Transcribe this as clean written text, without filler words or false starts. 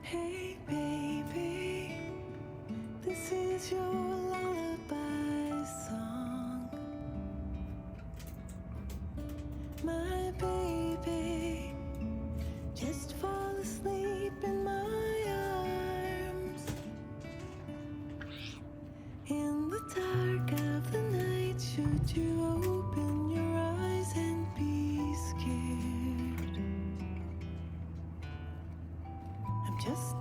Hey baby, this is your lullaby song. My baby, just fall asleep in my arms. In the dark of the night, should you open your eyes and be scared? I'm just